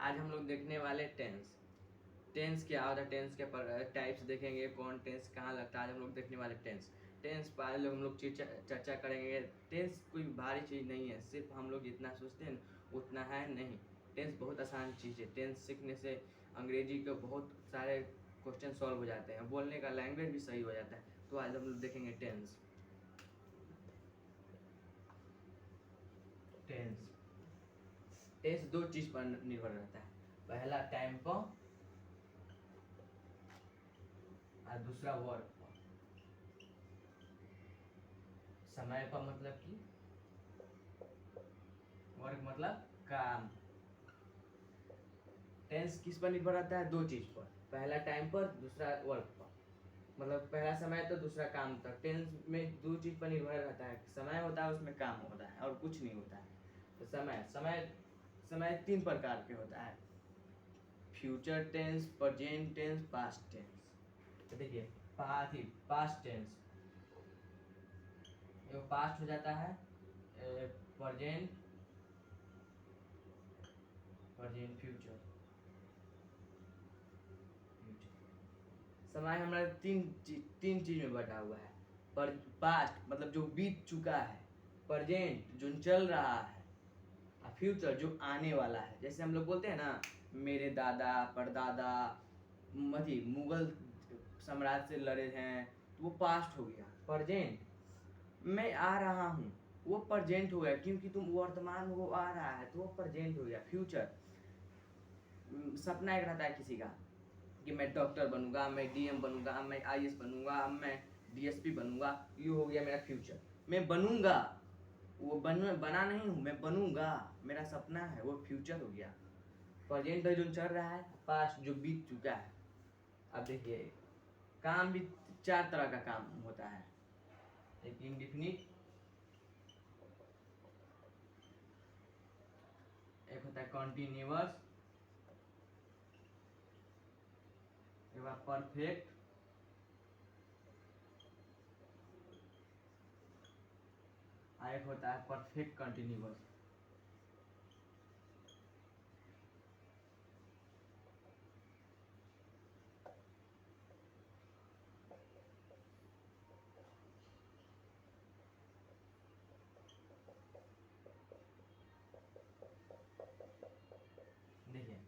आज हम लोग देखने वाले टेंस। टेंस क्या होता है, टेंस के टाइप्स देखेंगे, कौन टेंस कहाँ लगता है। आज हम लोग देखने वाले टेंस। टेंस पर लोग हम लोग चर्चा करेंगे। टेंस कोई भारी चीज़ नहीं है, सिर्फ हम लोग जितना सोचते हैं उतना है नहीं। टेंस बहुत आसान चीज़ है। टेंस सीखने से अंग्रेजी के बहुत सारे क्वेश्चन सॉल्व हो जाते हैं, बोलने का लैंग्वेज भी सही हो जाता है। तो आज हम लोग देखेंगे टेंस। टेंस टेंस दो चीज पर निर्भर रहता है। पहला टाइम पर और दूसरा वर्क पर। समय पर मतलब कि वर्क मतलब काम। टेंस किस पर निर्भर रहता है? दो चीज पर, पहला टाइम पर, दूसरा वर्क पर। मतलब पहला समय तो दूसरा काम तक। टेंस में दो चीज पर निर्भर रहता है, समय होता है उसमें काम होता है और कुछ नहीं होता है। तो समय समय समय तीन प्रकार के होता है: future tense, present tense, past tense. तो देखिए पास्ट टेंस ये पास्ट हो जाता है, प्रेजेंट, फ्यूचर। समय हमारा तीन चीज में बटा हुआ है। पर पास्ट मतलब जो बीत चुका है, प्रेजेंट जो चल रहा है, और फ्यूचर जो आने वाला है। जैसे हम लोग बोलते हैं ना, मेरे दादा परदादा मुगल साम्राज्य से लड़े हैं, तो वो पास्ट हो गया। प्रेजेंट मैं आ रहा हूँ, वो प्रेजेंट हो गया, क्योंकि तुम वर्तमान में वो आ रहा है तो वो प्रेजेंट हो गया। फ्यूचर सपना एक रहता है किसी का कि मैं डॉक्टर बनूंगा, मैं डीएम बनूंगा, मैं आईएएस बनूंगा, मैं डीएसपी बनूंगा, ये हो गया मेरा फ्यूचर। मैं बनूंगा, वो बना नहीं हूँ, मैं बनूंगा, मेरा सपना है, वो फ्यूचर हो गया। प्रेजेंट जो चल रहा है, पास्ट जो बीत चुका है। अब देखिए काम भी चार तरह का काम होता है। एक इंडिफिनिट, एक होता है कॉन्टिन्यूअस, एक बार परफेक्ट, और एक होता है परफेक्ट कंटिन्यूअस। देखिए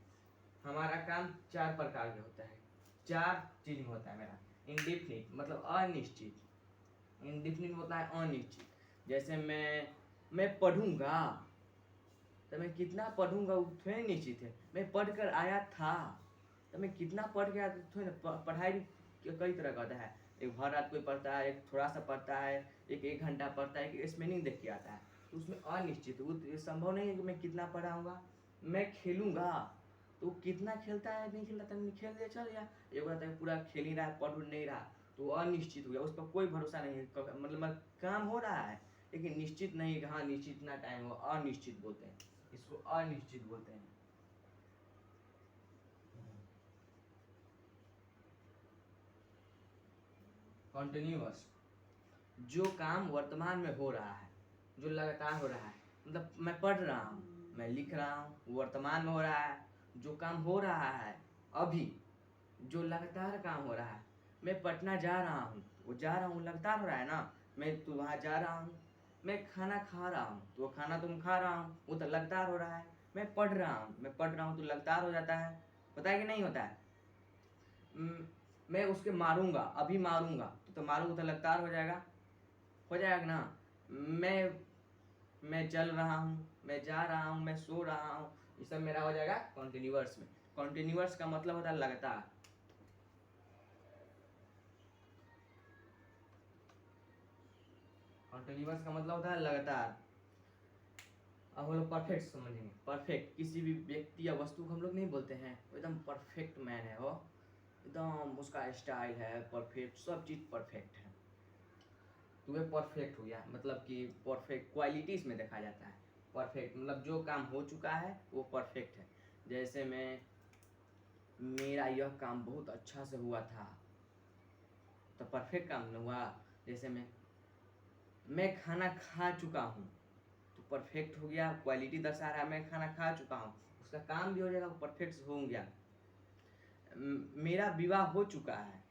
हमारा काम चार प्रकार के होता है, चार चीज में होता है मेरा। इंडिफिनिट मतलब अनिश्चित, इंडिफिनिट होता है अनिश्चित। जैसे मैं पढ़ूंगा, तो मैं कितना पढ़ूंगा वो थोड़ी निश्चित है। मैं पढ़ कर आया था, तो मैं कितना पढ़ के आया तो थोड़ी ना। पढ़ाई कई तरह का होता है। एक भर रात कोई पढ़ता है, एक थोड़ा सा पढ़ता है, एक घंटा पढ़ता है, एक स्पेलिंग देख के आता है। तो उसमें अनिश्चित वो तो संभव नहीं है कि मैं कितना पढ़ाऊंगा। मैं खेलूंगा, तो कितना खेलता है नहीं खेलता, नहीं खेल दिया चल गया। एक होता है पूरा खेल ही रहा है, पढ़ नहीं रहा, तो वो अनिश्चित हो गया, उस पर कोई भरोसा नहीं है। मतलब काम हो रहा है लेकिन निश्चित नहीं है कि हाँ निश्चित इतना टाइम हो, अनिश्चित बोलते हैं इसको, अनिश्चित बोलते हैं। कॉन्टिन्यूअस जो काम वर्तमान में हो रहा है, जो लगातार हो रहा है। मतलब मैं पढ़ रहा हूँ, मैं लिख रहा हूँ, वर्तमान में हो रहा है। जो काम हो रहा है अभी, जो लगातार काम हो रहा है। मैं पटना जा रहा हूँ, वो जा रहा हूँ लगातार हो रहा है ना। मैं तो वहाँ जा रहा हूँ। मैं खाना खा रहा हूँ, तो वो खाना तुम खा रहा हूँ, वो तो लगातार हो रहा है। मैं पढ़ रहा हूँ, तो लगातार हो जाता है। होता है कि नहीं होता है? मैं उसके मारूंगा, अभी मारूंगा, तो मारूंगा तो लगातार हो जाएगा ना। मैं चल रहा हूँ, मैं जा रहा हूँ, मैं सो रहा हूँ, ये सब मेरा हो जाएगा कॉन्टिन्यूअस में। कॉन्टिन्यूअस का मतलब होता है लगातार। कॉन्टिन्यूअस का मतलब होता है लगातार। अब हम लोग परफेक्ट समझेंगे। परफेक्ट किसी भी व्यक्ति या वस्तु को हम लोग नहीं बोलते हैं एकदम परफेक्ट मैन है वो, एकदम उसका स्टाइल है परफेक्ट, सब चीज परफेक्ट है। तो वह परफेक्ट हो गया, मतलब कि परफेक्ट क्वालिटी इसमें देखा जाता है। परफेक्ट मतलब जो काम हो चुका है वो परफेक्ट है। जैसे मेरा यह काम बहुत अच्छा से हुआ था, तो परफेक्ट काम नहीं हुआ। जैसे मैं खाना खा चुका हूँ, तो परफेक्ट हो गया, क्वालिटी दर्शा रहा है, मैं खाना खा चुका हूँ, उसका काम भी हो जाएगा, परफेक्ट हो गया। मेरा विवाह हो चुका है,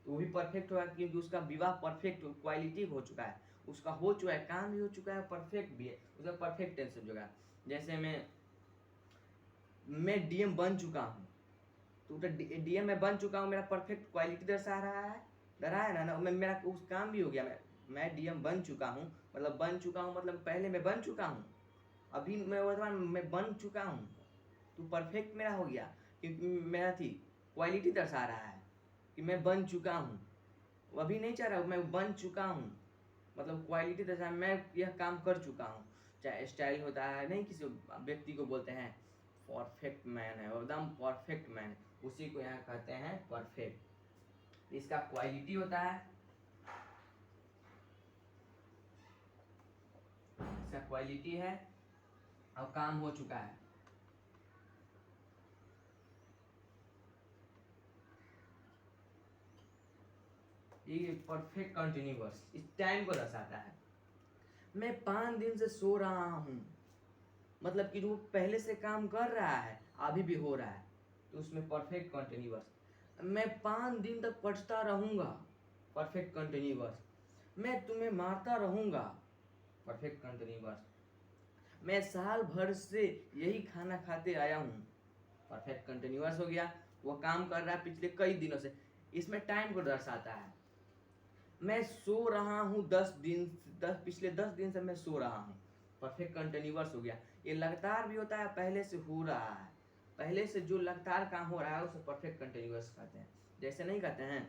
तो वो भी परफेक्ट होगा क्योंकि उसका विवाह परफेक्ट क्वालिटी हो चुका है, उसका हो चुका है, काम भी हो चुका है, परफेक्ट भी है, उसका परफेक्ट टेंस हो जाएगा। जैसे मैं डीएम बन चुका हूँ, तो डीएम में बन चुका हूँ, मेरा परफेक्ट क्वालिटी दर्शा रहा है ना, मेरा उस काम भी हो गया। मैं डीएम बन चुका हूँ, मतलब बन चुका हूँ मतलब पहले मैं बन चुका हूँ, अभी मैं वर्तमान मैं बन चुका हूँ, तो परफेक्ट मेरा हो गया क्योंकि मेरा थी क्वालिटी दर्शा रहा है कि मैं बन चुका हूँ। वो अभी नहीं चाह रहा मैं बन चुका हूँ, मतलब क्वालिटी दर्शा मैं यह काम कर चुका हूँ। चाहे स्टाइल होता है, नहीं किसी व्यक्ति को बोलते हैं परफेक्ट मैन है, एकदम परफेक्ट मैन, उसी को यहाँ कहते हैं परफेक्ट। इसका क्वालिटी होता है, इसका क्वालिटी है और काम हो चुका है। ये परफेक्ट कंटिन्यूअस इस टाइम को दर्शाता है। मैं 5 दिन से सो रहा हूँ, मतलब कि जो पहले से काम कर रहा है अभी भी हो रहा है, तो उसमें परफेक्ट कंटिन्यूअस। मैं 5 दिन तक पढ़ता रहूँगा, परफेक्ट कंटिन्यूअस। मैं तुम्हें मारता रहूँगा, परफेक्ट कंटिन्यूअस। मैं साल भर से यही खाना खाते आया हूँ, परफेक्ट कंटिन्यूअस हो गया, वो काम कर रहा है पिछले कई दिनों से, इसमें टाइम को दर्शाता है। मैं सो रहा हूँ पिछले 10 दिन से मैं सो रहा हूँ, परफेक्ट कंटिन्यूअस हो गया। ये लगातार भी होता है, पहले से हो रहा है, पहले से जो लगातार काम हो रहा है उसे परफेक्ट कंटिन्यूअस कहते हैं। जैसे नहीं कहते हैं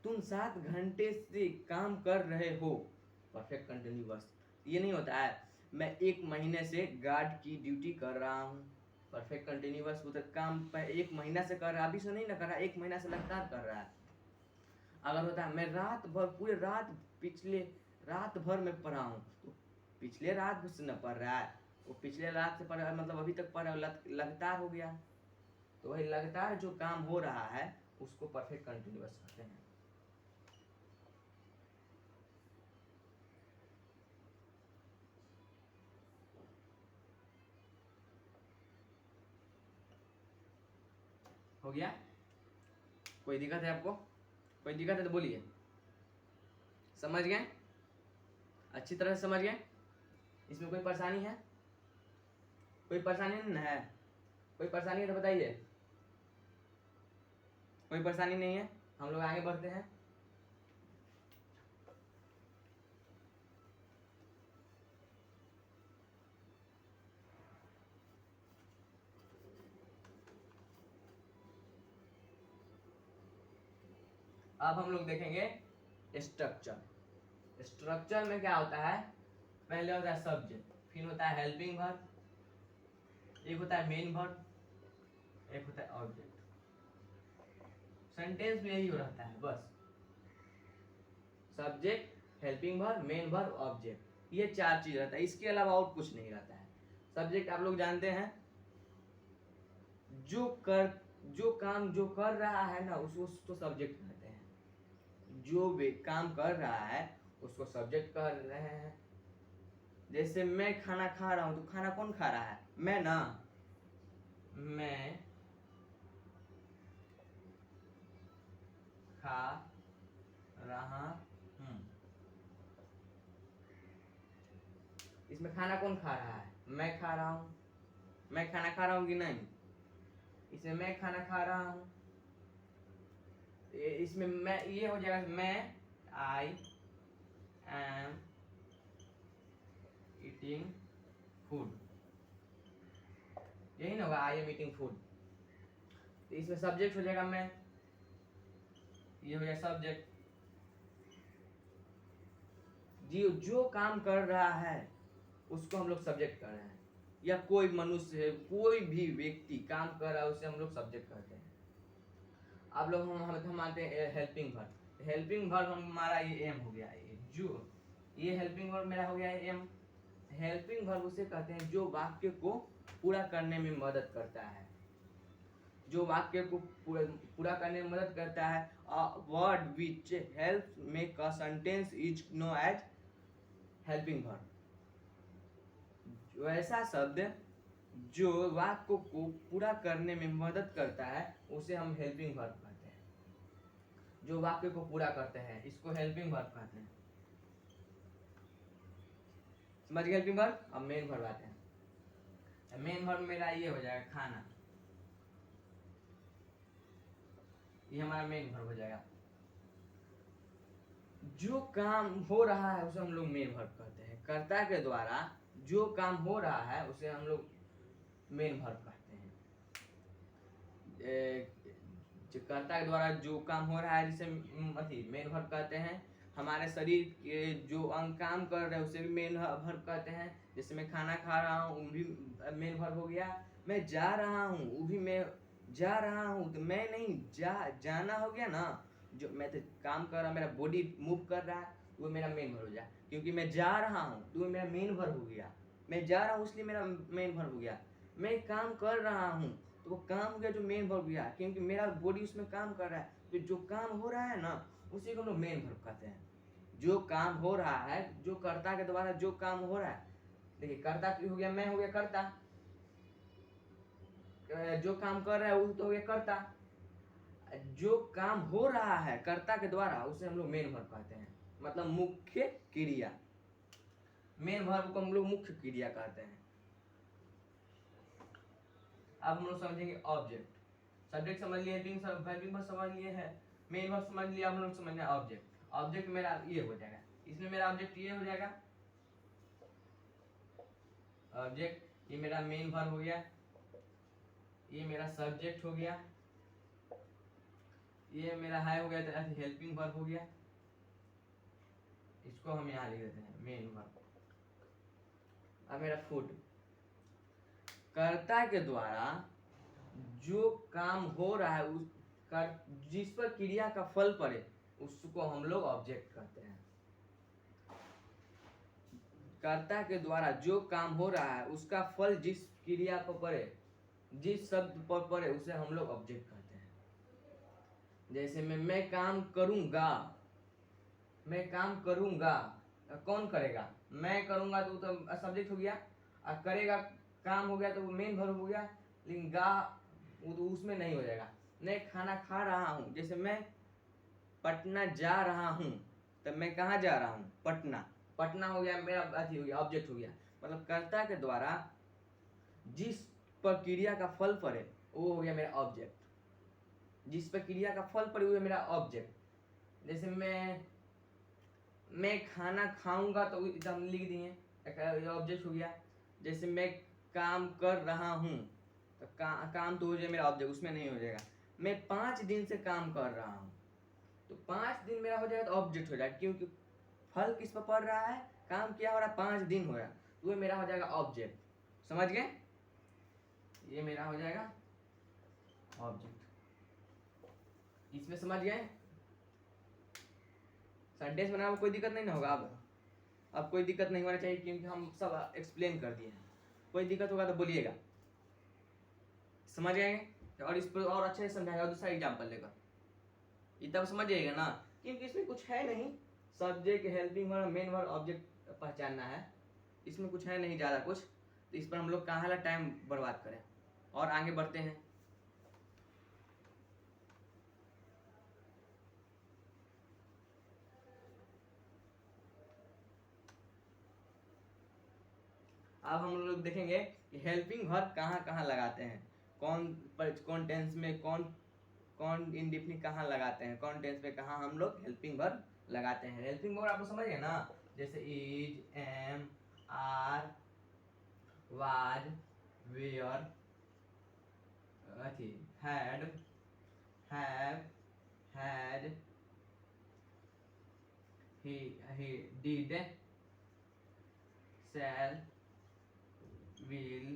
तुम 7 घंटे से काम कर रहे हो, परफेक्ट कंटिन्यूअस। ये नहीं होता है मैं 1 महीने से गार्ड की ड्यूटी कर रहा हूँ, परफेक्ट कंटिन्यूअस। वो तो काम 1 महीना से कर रहा है, अभी से नहीं ना कर रहा है, 1 महीना से लगातार कर रहा है। अगर होता है मैं रात भर पिछले रात भर में पढ़ा हूँ, तो पिछले रात से न पढ़ रहा है, वो पिछले रात से पढ़ रहा है, मतलब अभी तक पढ़ रहा है, लगातार हो गया। तो वही लगातार जो काम हो रहा है उसको परफेक्ट कंटिन्यूअस कहते हैं। हो गया? कोई दिक्कत है आपको? कोई दिक्कत है तो बोलिए। समझ गए? अच्छी तरह से समझ गए? इसमें कोई परेशानी है? कोई परेशानी नहीं है? कोई परेशानी है तो बताइए। कोई परेशानी नहीं है, हम लोग आगे बढ़ते हैं। अब हम लोग देखेंगे स्ट्रक्चर। स्ट्रक्चर में क्या होता है, पहले होता है सब्जेक्ट, फिर होता है हेल्पिंग वर्ब, एक होता है मेन वर्ब, एक होता है ऑब्जेक्ट। सेंटेंस में यही हो रहता है बस, subject, helping verb, main verb, object, ये 4 चीज रहता है, इसके अलावा और कुछ नहीं रहता है। सब्जेक्ट आप लोग जानते हैं, जो काम जो कर रहा है ना उसको सब्जेक्ट कहते हैं। जो भी काम कर रहा है उसको सब्जेक्ट कह रहे हैं। जैसे मैं खाना खा रहा हूं, तो खाना कौन खा रहा है? मैं ना, मैं खा रहा हूं। इसमें खाना कौन खा रहा है? मैं खा रहा हूं। मैं खाना खा रहा हूं कि नहीं? इसमें मैं खाना खा रहा हूं, इसमें मैं ये हो जाएगा, मैं आई एम ईटिंग फूड, यही ना होगा, आई एम ईटिंग फूड। तो इसमें सब्जेक्ट हो जाएगा मैं, ये हो जाएगा सब्जेक्ट। जो काम कर रहा है उसको हम लोग सब्जेक्ट कर रहे हैं, या कोई मनुष्य है, कोई भी व्यक्ति काम कर रहा है उसे हम लोग सब्जेक्ट कहते हैं। आप लोग हम मानते हैं हेल्पिंग वर्ब। हेल्पिंग वर्ब हमारा ये एम हो गया, ये हेल्पिंग वर्ब मेरा हो गया एम। हेल्पिंग वर्ब उसे कहते हैं जो वाक्य को पूरा करने में मदद करता है, जो वाक्य को पूरा करने में मदद करता है। Word which help make a sentence is know as helping verb. वैसा शब्द जो वाक्य को पूरा करने में मदद करता है उसे हम हेल्पिंग वर्ब कहते हैं। जो वाक्य को पूरा करते हैं इसको हेल्पिंग वर्ब कहते हैं। समझ गए हेल्पिंग वर्ब। अब मेन वर्ब आते हैं। मेन वर्ब मेरा ये हो जाएगा खाना, ये हमारा मेन वर्ब हो जाएगा। जो काम हो रहा है उसे हम लोग मेन वर्ब कहते हैं। कर्ता के द्वारा जो काम हो रहा है उसे हम लोग मेन वर्ब कहते हैं। जो कर्ता के द्वारा जो काम हो रहा है जिसे मेन वर्ब कहते हैं। हमारे शरीर के जो अंग काम कर रहे हैं उसे भी मेन वर्ब कहते हैं। जैसे मैं खाना खा रहा हूँ वो भी मेन वर्ब हो गया। मैं जा रहा हूँ वो भी मैं जा रहा हूँ, तो मैं नहीं जाना हो गया ना। जो मैं तो काम कर रहा, मेरा बॉडी मूव कर रहा है, वो मेरा मेन वर्ब हो गया। क्योंकि मैं जा रहा हूँ तो वो मेरा मेन वर्ब हो गया। मैं जा रहा हूँ इसलिए मेरा मेन वर्ब हो गया। मैं काम कर रहा हूँ तो वो काम हो गया जो मेन वर्ब गया, क्योंकि मेरा बॉडी उसमें काम कर रहा है। तो जो काम हो रहा है ना उसी को हम लोग मेन वर्ब कहते हैं। जो काम हो रहा है, जो कर्ता के द्वारा जो काम हो रहा है। देखिए कर्ता हो गया, मैं हो गया कर्ता, जो काम कर रहा है वो तो हो गया कर्ता। जो काम हो रहा है कर्ता के द्वारा उसे हम लोग मेन वर्ब कहते हैं, मतलब मुख्य क्रिया। मेन वर्ब को हम लोग मुख्य क्रिया कहते हैं। अब हम लोग समझेंगे ऑब्जेक्ट। सब्जेक्ट समझ लिए, हेल्पिंग वर्ब समझ लिए है, मेन वर्ब समझ लिया, हम लोग समझना ऑब्जेक्ट। ऑब्जेक्ट मेरा ये हो जाएगा, इसमें मेरा ऑब्जेक्ट ये हो जाएगा। ऑब्जेक्ट ये मेरा मेन वर्ब हो गया, ये मेरा सब्जेक्ट हो गया, ये मेरा है हो गया तो हेल्पिंग वर्ब हो गया। इसको हम यहाँ लिख देते हैं मेन वर्ब। अब मेरा फूड, कर्ता के द्वारा जो काम हो रहा है उस जिस पर क्रिया का फल पड़े उसको हम लोग ऑब्जेक्ट कहते हैं। कर्ता के द्वारा जो काम हो रहा है उसका फल जिस क्रिया पर पड़े, जिस शब्द पर पड़े उसे हम लोग ऑब्जेक्ट कहते हैं। जैसे मैं काम करूंगा, मैं काम करूंगा, कौन करेगा? मैं करूंगा तो सब्जेक्ट हो गया, और करेगा काम हो गया तो वो मेन वर्ब हो गया। लेकिन गा वो तो उसमें नहीं हो जाएगा। मैं खाना खा रहा हूँ, जैसे मैं पटना जा रहा हूँ, तब मैं कहाँ जा रहा हूँ? पटना। पटना हो गया मेरा अथी हो गया, ऑब्जेक्ट हो गया। मतलब कर्ता के द्वारा जिस प्रक्रिया का फल पड़े वो हो गया मेरा ऑब्जेक्ट। जिस प्रक्रिया का फल पड़े वो है मेरा ऑब्जेक्ट। जैसे मैं खाना खाऊंगा तो हम लिख दिए, ऑब्जेक्ट हो गया। जैसे मैं काम कर रहा हूँ तो काम तो हो जाए मेरा ऑब्जेक्ट, उसमें नहीं हो जाएगा। मैं 5 दिन से काम कर रहा हूँ तो 5 दिन मेरा हो जाएगा तो ऑब्जेक्ट हो जाएगा, क्योंकि फल किस पर पड़ रहा है? काम किया हो रहा है, 5 दिन हो रहा है, तो ये मेरा हो जाएगा ऑब्जेक्ट। समझ गए? ये मेरा हो जाएगा ऑब्जेक्ट। इसमें समझ गए? सेंटेंस बनाने में कोई दिक्कत नहीं ना होगा। अब कोई दिक्कत नहीं होना चाहिए, क्योंकि हम सब एक्सप्लेन कर दिए हैं। कोई दिक्कत होगा तो बोलिएगा। समझ आएंगे और इस पर और अच्छे से समझाएगा दूसरा एग्जाम्पल लेकर, ये तब समझ जाइएगा ना, क्योंकि इसमें कुछ है नहीं। Subject, helping verb, main verb, object पहचानना है, इसमें कुछ है नहीं ज़्यादा कुछ। तो इस पर हम लोग कहाँ टाइम बर्बाद करें और आगे बढ़ते हैं। अब हम लोग देखेंगे कि हेल्पिंग वर्ब कहाँ कहाँ लगाते हैं, कौन टेंस में, कौन इंडेफिनिट कहाँ लगाते हैं, कौन टेंस में कहाँ हम लोग हेल्पिंग वर्ब लगाते हैं। हेल्पिंग वर्ब आपको समझ गए ना, जैसे is, am, are, was, were, had, have, had, he did, shall, will।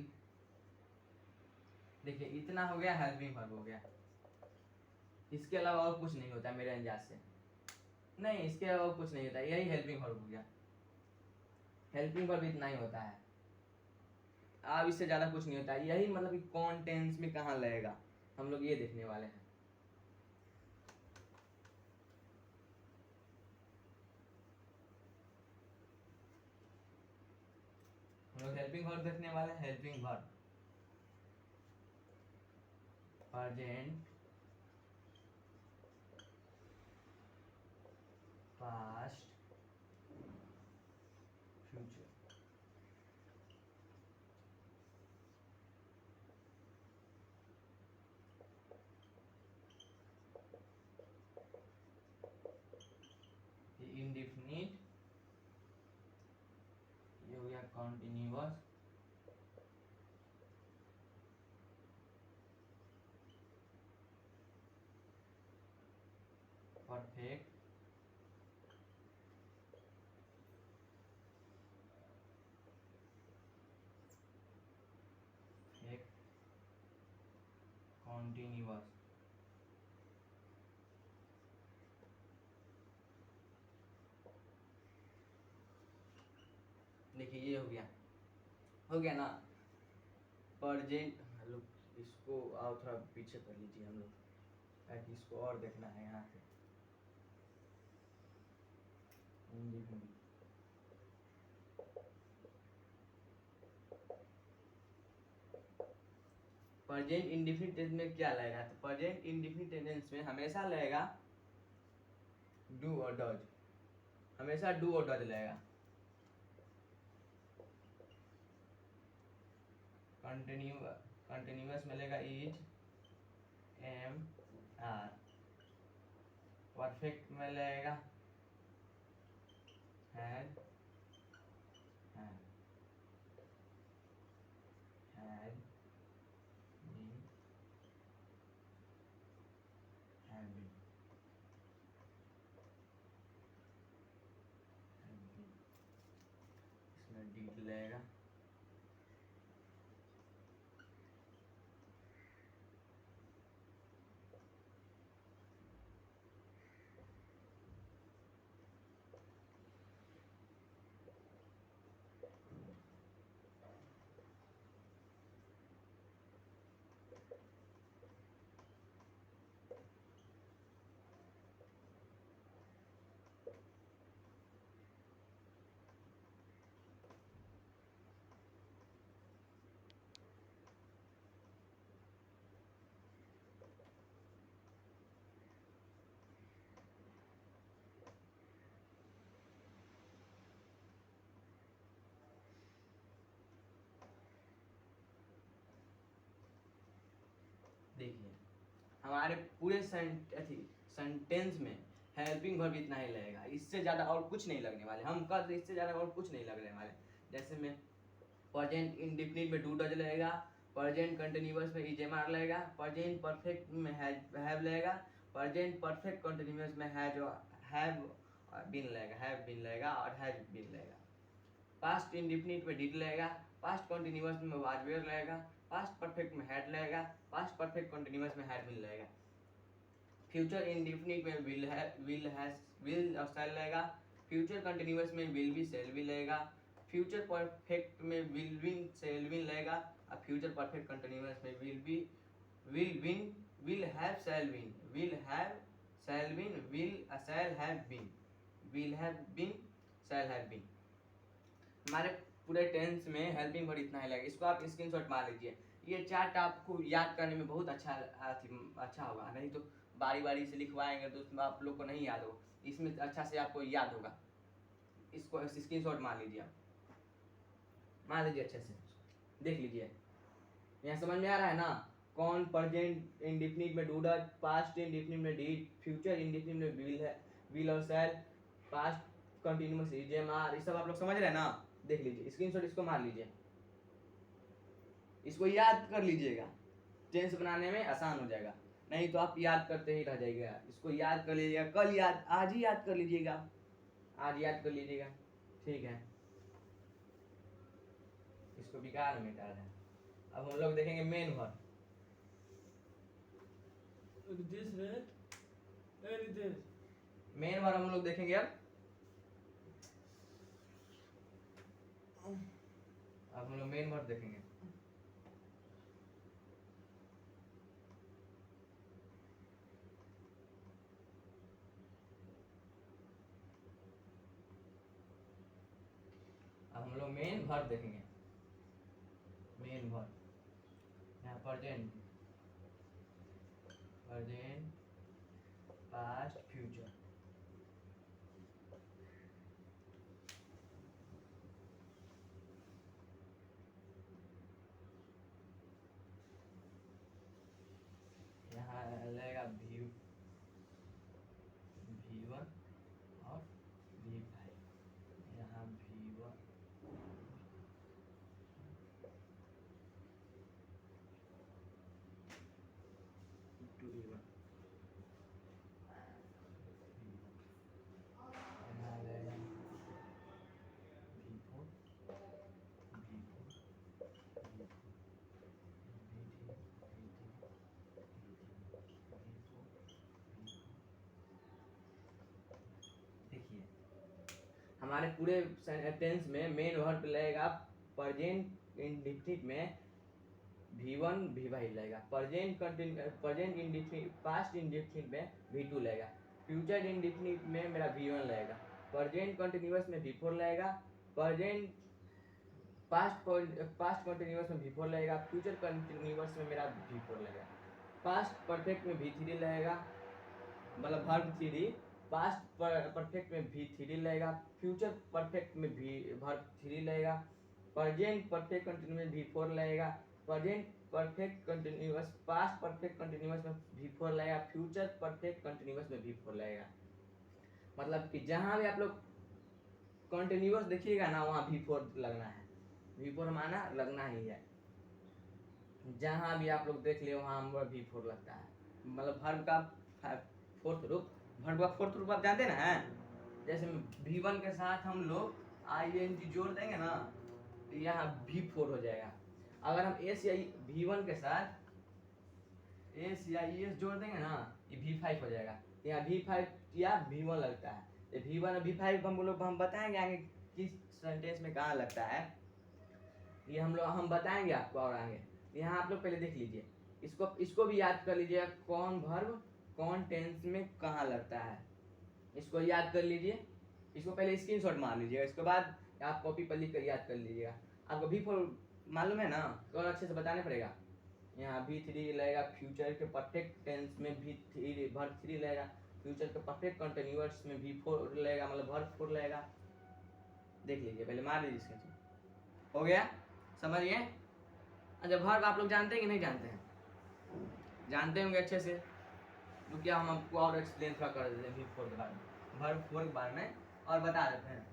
देखिए इतना हो गया, हेल्पिंग वर्ब हो गया। इसके अलावा और कुछ नहीं होता मेरे अंदाज से, नहीं इसके अलावा कुछ नहीं होता, यही हेल्पिंग वर्ब हो गया। हेल्पिंग वर्ब इतना ही होता है, अब इससे ज़्यादा कुछ नहीं होता। यही मतलब कि कौन टेंस में कहाँ लगेगा हम लोग ये देखने वाले हैं। हम लोग हेल्पिंग वर्ब देखने वाले हैं, helping verb. Present past future. Indefinite ये हो गया कॉन्टिन्यूअस, परफेक्ट, एक कॉन्टिन्यूअस। देखिए ये हो गया ना प्रेजेंट। लोग इसको आओ थोड़ा पीछे कर लीजिए हम लोग, ताकि इसको और देखना है यहाँ से। प्रेजेंट इंडिफिनिट टेंस में क्या लगेगा, तो प्रेजेंट इंडिफिनिट टेंस में हमेशा लगेगा डू और डज, हमेशा डू और डज लगेगा। कंटिन्यूअस में लगेगा इज, एम, आर। परफेक्ट में लगेगा had, had, had been, had been, had been. इसमें डीड लगेगा। देखिए हमारे पूरे सेंटेंस में हेल्पिंग वर्ब इतना ही लगेगा, इससे ज़्यादा और कुछ नहीं लगने वाले। हम कल इससे ज़्यादा और कुछ नहीं लगने वाले। जैसे में प्रेजेंट इंडिफिनिट में डू डज लगेगा, प्रेजेंट कंटिन्यूअस में इज, एम, आर लगेगा, प्रेजेंट परफेक्ट में हैव लगेगा, प्रेजेंट परफेक्ट कंटिन्यूअस में हैव बीन लगेगा और हैज बीन लगेगा। पास्ट इंडिफिनिट में डिड लगेगा, पास्ट कंटिन्यूअस में वाज वेयर लगेगा, पास्ट परफेक्ट में हैड लगेगा, पास्ट परफेक्ट कंटिन्यूअस में हैड बीन लगेगा। फ्यूचर इंडिफिनिट में विल और शैल लगेगा, फ्यूचर कंटिन्यूअस में विल बी शैल बी लगेगा, फ्यूचर परफेक्ट में विल विन शैल विन लगेगा, और फ्यूचर परफेक्ट कंटिन्यूअस में will been will have shall been, will have shall been, shall have been, will have been, shall have been. हमारे पूरे tense में helping word इतना ही लगेगा। इसको आप स्क्रीनशॉट मार लीजिए। ये चार्ट आपको याद करने में बहुत अच्छा होगा, नहीं तो बारी बारी से लिखवाएंगे तो उसमें आप लोग को नहीं याद होगा। इसमें अच्छा से आपको याद होगा। इसको स्क्रीनशॉट मार लीजिए, आप मार लीजिए अच्छे से, देख लीजिए। यहाँ समझ में आ रहा है ना? कौन प्रेजेंट इंडिफिनिट में डू डज, पास्ट इंडिफिनिट में डिड, फ्यूचर इंडिफिनिट में विल और shall, past continuous is, am, are, ये सब आप लोग समझ रहे हैं ना? देख लीजिए, स्क्रीनशॉट इसको मार लीजिए, इसको याद कर लीजिएगा, टेंस बनाने में आसान हो जाएगा। नहीं तो आप याद करते ही रह जाइएगा। इसको याद कर लीजिएगा, कल याद, आज ही याद कर लीजिएगा, आज याद कर लीजिएगा, ठीक है? इसको बेकार में मिटा दें। अब हम लोग देखेंगे मेन वर्ब। मेन वर्ब हम लोग देखेंगे अब हम लोग मेन वर्ब देखेंगे। अब हम लोग मेन वर्ब देखेंगे। मेन वर्ब यहाँ प्रेजेंट प्रेजेंट पास्ट फ्यूचर। यहाँ लगेगा V1 और V5, यहाँ V1 टू V1, यहाँ लगेगा V4 देखिए हमारे पूरे सेंटेंस में मेन वर्ब लगेगा प्रेजेंट इंडेफिनिट में V1 V5 लगेगा, प्रेजेंट इंडेफिनिट पास्ट इंडेफिनिट में V2 लगेगा, फ्यूचर इंडेफिनिट में मेरा V1 लगेगा, प्रेजेंट कंटिन्यूअस में V4 लगेगा, प्रेजेंट पास्ट कंटिन्यूअस में V4 लगेगा, फ्यूचर कंटिन्यूअस में मेरा V4 लगेगा, पास्ट परफेक्ट में V3 लगेगा, मतलब वर्ब 3, पास्ट परफेक्ट में V3 लगेगा, फ्यूचर परफेक्ट में वर्ब 3 लगेगा, प्रेजेंट परफेक्ट कंटिन्यूअस V4 लगेगा, present perfect continuous past perfect continuous में V4 लगेगा, फ्यूचर परफेक्ट कंटिन्यूअस में V4 लगेगा। मतलब कि जहाँ भी आप लोग कंटिन्यूअस देखिएगा ना वहाँ V4 लगना है, V4 माना लगना ही है। जहाँ भी आप लोग देख लिए वहाँ V4 लगता है। मतलब वर्ब का फोर्थ रूप, वर्ब का फोर्थ रूप आप जानते हैं ना, जैसे V1 के साथ हम लोग ing जोड़ देंगे ना तो यहाँ V4 हो जाएगा। अगर हम S या V1 के साथ S या ES जोड़ देंगे ना ये V5 हो जाएगा। यहाँ V5 या V1 लगता है। ये V1 और V5 हम बताएंगे आगे किस सेंटेंस में कहाँ लगता है, ये हम बताएंगे आपको और आगे। यहाँ आप लोग पहले देख लीजिए, इसको भी याद कर लीजिए, कौन वर्ब कौन टेंस में कहाँ लगता है, इसको याद कर लीजिए। इसको पहले स्क्रीनशॉट मार लीजिएगा, इसके बाद आप कॉपी पर लिख कर याद कर लीजिएगा। आपको V4 मालूम है ना, तो और अच्छे से बताने पड़ेगा। यहाँ V3 लगेगा, फ्यूचर के परफेक्ट टेंस में V3 वर्ब 3 लगेगा, फ्यूचर के परफेक्ट कंटिन्यूअस में V4 लगेगा, मतलब वर्ब 4 लगेगा। देख लीजिए पहले, मार लीजिए स्क्रीनशॉट। हो गया, समझिए। अच्छा वर्ब आप लोग जानते हैं कि नहीं जानते हैं? जानते होंगे अच्छे से, तो क्या हम आपको और एक्सप्लेन थोड़ा कर देते हैं V4 के बारे में, वर्ब 4 के बारे में और बता देते हैं।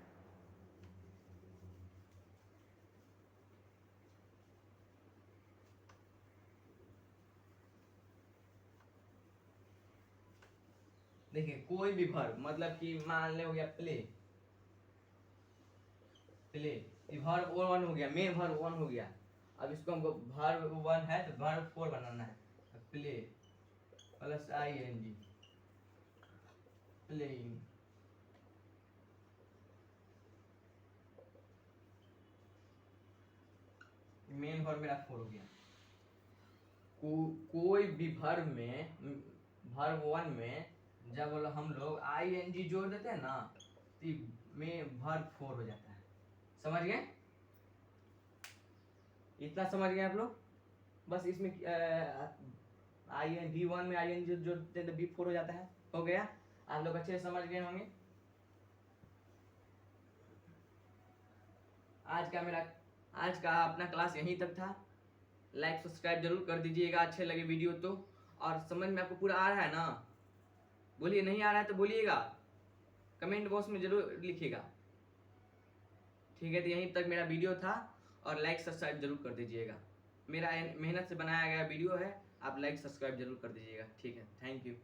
देखिए कोई भी वर्ब, मतलब कि मान ले हो गया प्ले, ये वर्ब 1 हो गया, मेन वर्ब 1 हो गया। अब इसको हमको वर्ब 1 है तो वर्ब 4 बनाना है, play plus ing, playing. Main verb मेरा 4 हो गया। कोई भी वर्ब में, वर्ब 1 में जब हम लोग ing जोड़ देते हैं ना तो में वर्ब 4 हो जाता है। समझ गए? इतना समझ गए आप लोग? बस इसमें V1 में ing जोड़ते हैं तो V4 हो जाता है। हो गया, आप लोग अच्छे से समझ गए होंगे। आज का अपना क्लास यहीं तक था। लाइक सब्सक्राइब जरूर कर दीजिएगा अच्छे लगे वीडियो तो। और समझ में आपको पूरा आ रहा है ना? बोलिए, नहीं आ रहा है तो बोलिएगा, कमेंट बॉक्स में जरूर लिखिएगा। ठीक है, तो यहीं तक मेरा वीडियो था और लाइक सब्सक्राइब जरूर कर दीजिएगा। मेरा मेहनत से बनाया गया वीडियो है, आप लाइक सब्सक्राइब जरूर कर दीजिएगा। ठीक है, थैंक यू।